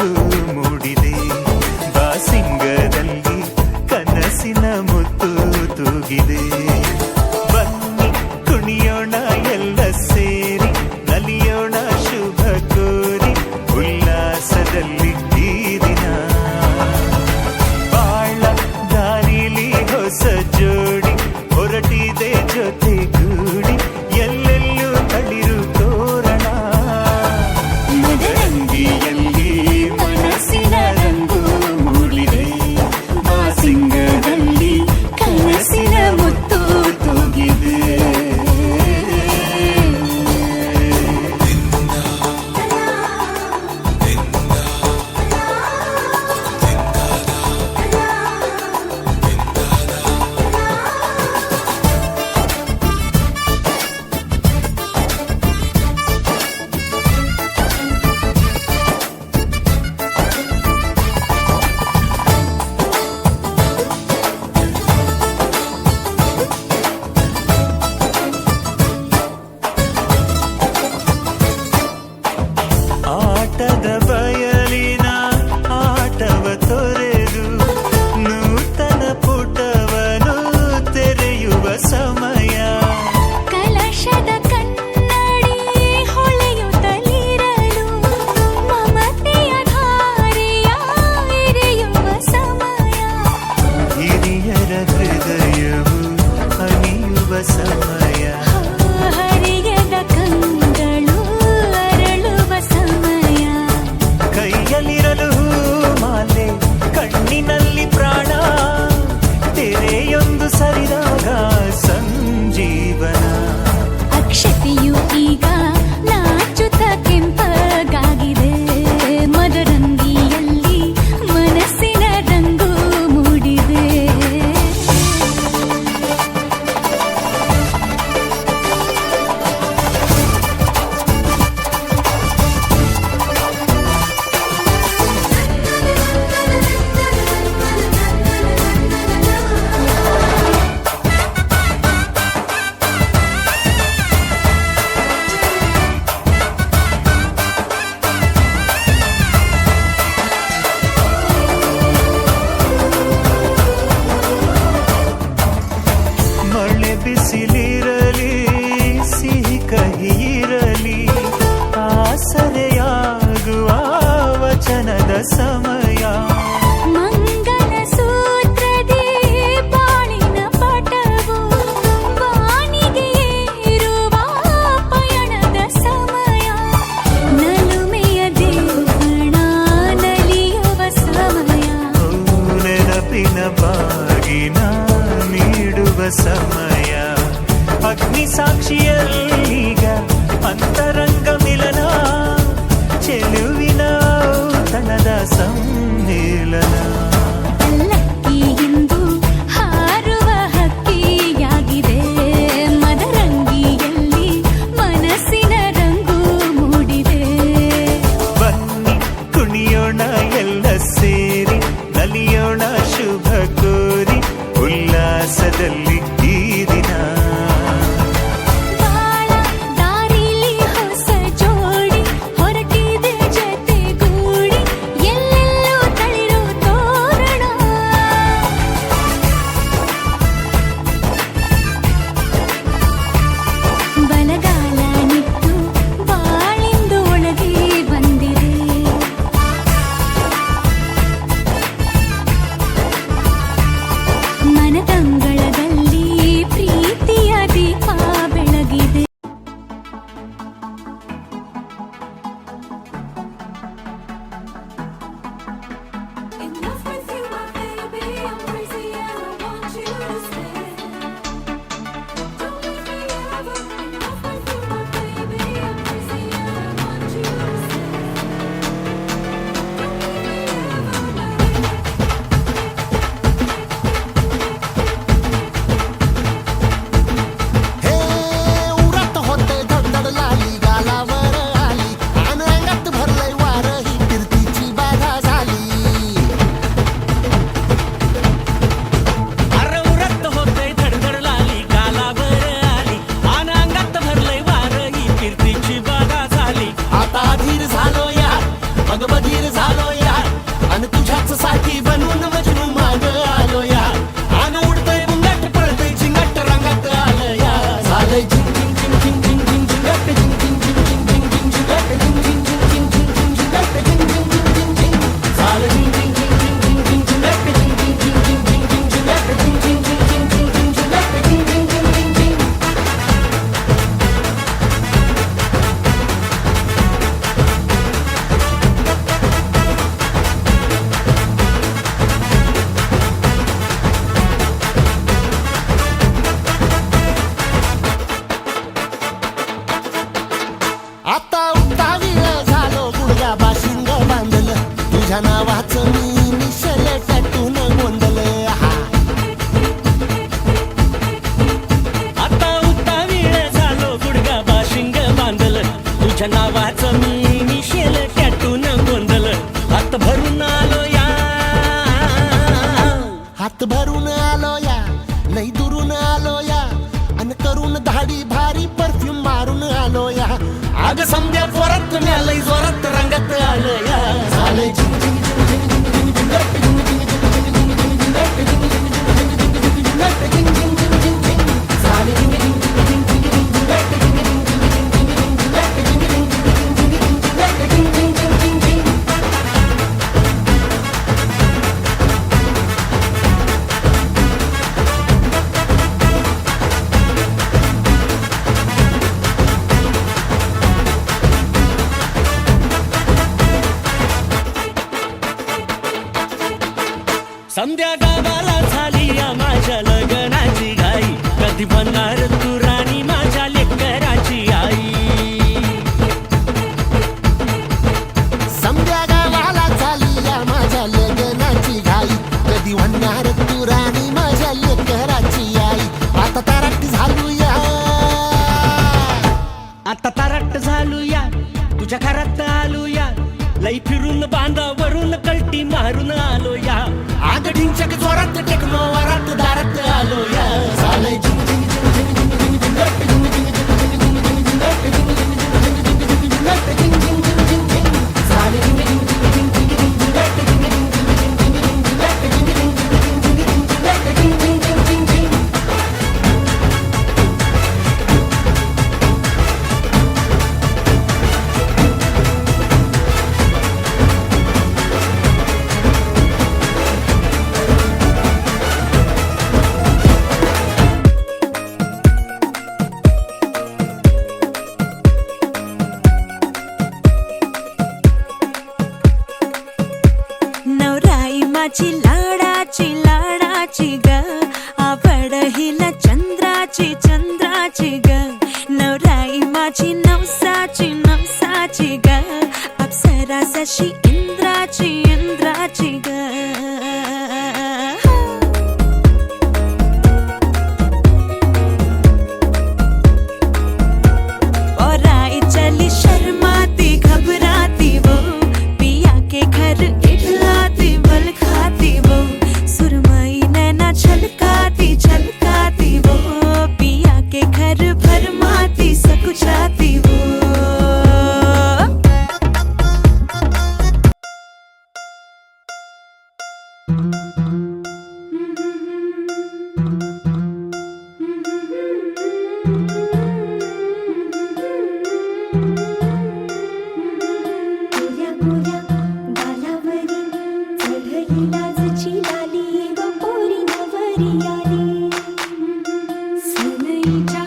ರಂಗು ಮೂಡಿದೆ ಬಾಸಿಂಗದಲ್ಲಿ ಕನಸಿನ ಮುತ್ತು ತೂಗಿದೆ ಬನ್ನಿ ಕುಣಿಯೋಣ ಎಲ್ಲ ಸೇರಿ ನಲಿಯೋಣ ಶುಭ ಕೋರಿ ಉಲ್ಲಾಸದಲ್ಲಿ ಈ ದಿನ ಬಾಳ ದಾರಿಲಿ ಹೊಸ ಜೋಡಿ ಹೊರಟಿದೆ ಜೊತೆಗೂಡಿ ಎಲ್ಲೆಲ್ಲೂ ತಳಿರು ತೋರಣ ಮದರಂಗಿಯಲ್ಲಿ ಮನಸ್ಸಿನ ರಂಗು ಮೂಡಿದೆ ಬಾಸಿಂಗದಲ್ಲಿ ಕನಸಿನ ಮುತ್ತು ತೂಗಿದೆ ಆಟದ ಬಯಲಿನ ಆಟವ ತೊರೆದು ನೂತನ ಪುಟವನು ತೆರೆಯುವ ಸಮಯ ಕಲಶದ ಕನ್ನಡಿ ಹೊಳೆಯುತ್ತಲಿರಲು ಮಮತೆಯ ಧಾರೆಯ ಎರೆಯುವ ಸಮಯ ಹಿರಿಯರ ಹೃದಯವು ಅಣಿಯುವ ಸಮಯ ಹರಿಯದ ಕಂಗಳು ಅರಳುವ ಸಮಯ ಕೈಯಲ್ಲಿರಲು ಮಾಲೆ ಕಣ್ಣಿನಲ್ಲಿ ಪ್ರಾಣ ತೆರೆಯೊಂದು ಸರಿದಾಗ ಸಂಜೀವನ ಅಕ್ಷತೆಯು ಈಗ ನಾಚುತ್ತ ಕೆಂಪಗಾಗಿದೆ ಮದರಂಗಿಯಲ್ಲಿ ಮನಸ್ಸಿನ ರಂಗು ಮೂಡಿದೆ ಮಳೆ ಬಿಸಿಲಿರಲಿ ಸಿಹಿ ಕಹಿ ಇರಲಿ ಆಸರೆಯಾಗುವ ವಚನದ ಸಮಯ ಮಂಗಲ ಸೂತ್ರದಿ ಬಾಳಿನ ಪಟವು ಬಾನಿಗೆ ಏರುವ ಪಯಣದ ಸಮಯ ನಲುಮೆಯ ದೇವಣ ನಲಿಯುವ ಸಮಯ ನೆನಪಿನ ಬಾಗಿನ ನೀಡುವ ಸಮಯ ಅಗ್ನಿ ಸಾಕ್ಷಿಯಲ್ಲೀಗ ಅಂತರಂಗ ಮಿಲನ ಚೆಲುವಿನ ತನದ ಸಮ್ಮಿಲನ ಪಲ್ಲಕ್ಕಿಯಿಂದು ಹಾರುವ ಹಕ್ಕಿಯಾಗಿದೆ ಮದರಂಗಿಯಲ್ಲಿ ಮನಸ್ಸಿನ ರಂಗು ಮೂಡಿದೆ ಬನ್ನಿ ಕುಣಿಯೋಣ ಎಲ್ಲ ಸೇರಿ ನಲಿಯೋಣ ಶುಭ ಕೋರಿ ಉಲ್ಲಾಸದಲ್ಲಿ ಈ ದಿನ ಬಾಳ ದಾರಿಲಿ ಹೊಸ ಜೋಡಿ ಹೊರಟಿದೆ ಜೊತೆಗೂಡಿ ಎಲ್ಲೆಲ್ಲೂ ತಳಿರು ತೋರಣ मी निशल टॅटून गोंधळ आता उता वेळ झालो गुडगा बाशिंग बांधल तुझ्या नावाचं मी निशेल टॅटून गोंधल हात भरून आलो या हात भरून आलो या लई दुरून आलो या अन करून धाडी भारी परफ्यूम मारून आलो या अग समजा जोरात म्या लई जोरात रंगात आलो या झाले झिंग झिंग झिंग झिंग झिंग झिंग झिंग झिंग झिंग संध्या गावाला झाली या माझ्या लग्नाची घाई कधी बनणार तू राणी माझ्या लेकराची आई समध्या गावाला झाली या माझ्या लग्नाची घाई कधी म्हणणार तू राणी माझ्या लेकराची आई आता ताराट झालू या आता तारट झालो या तुझ्या घरात आलो या लई फिरून बांधावरून कलटी मारून आलो या आग ढिंचक जोरात टेक्नो वरात दारात आलो या झाले झिंग झिंग झिंग झिंग झिंग झिंग झिंग झिंग झिंग नवराई माझी लाडाची लाडाची ग आवड हिला चंद्राची चंद्राची ग नवराई माझी नवसाची नवसाची ग अप्सरा जशी इंद्राची इंद्राची ग और आई चली शर्माती घबराती वो पिया के घर इठलाती बल खाती वो सुरमई नैना छलकाती छलकाती वो पिया के घर भरमाती सकुचाती वो गोऱ्या गोऱ्या गालावरी चढली लाजची लाली व पोरी नवरी आली सनईच्या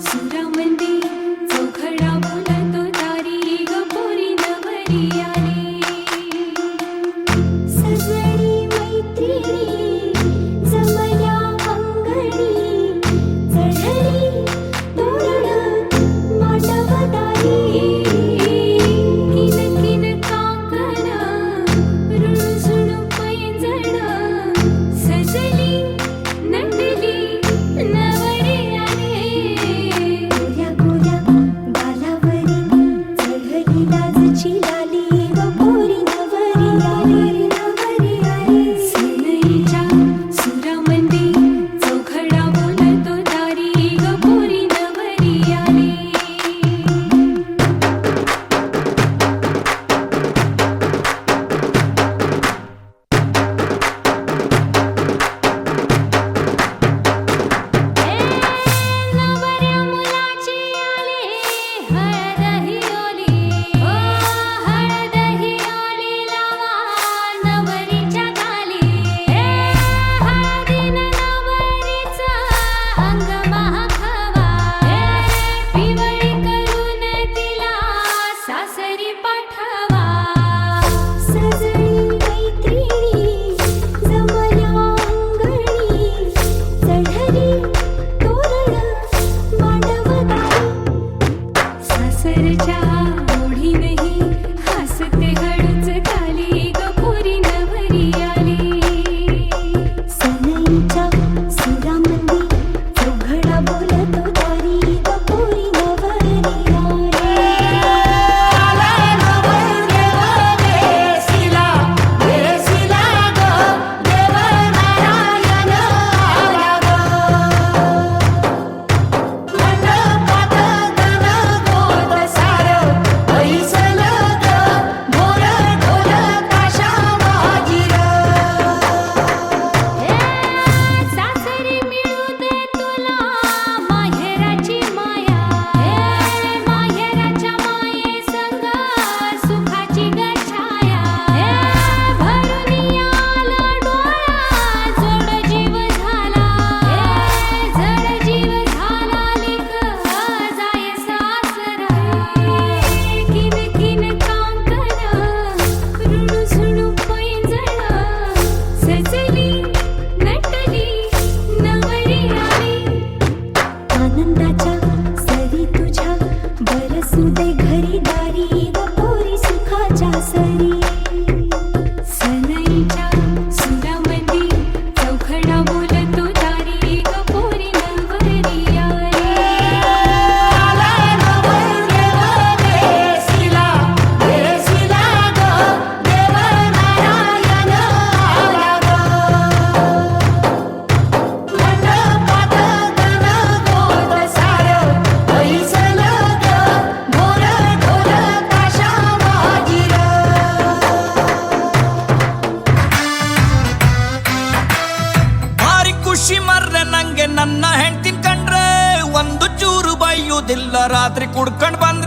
सुरामध्ये चौघडा बोलतो दारी व पोरी नवरी आली सजनी मैत्रिणी जमल्या अंगणी चढली तोरण मांडवदारी किन किन काकण रुणझुण पैंजण सजली नटली नवरी आली गोऱ्या गोऱ्या गालावरी चढली लाजची लाली व पोरी नवरी आली नवरी आली सनईच्या ನನ್ನ ಹೆಂಡ್ತಿನ್ ಕಂಡ್ರೆ ಒಂದು ಚೂರು ಬೈಯುವುದಿಲ್ಲ ರಾತ್ರಿ ಕುಡ್ಕೊಂಡ್ ಬಂದ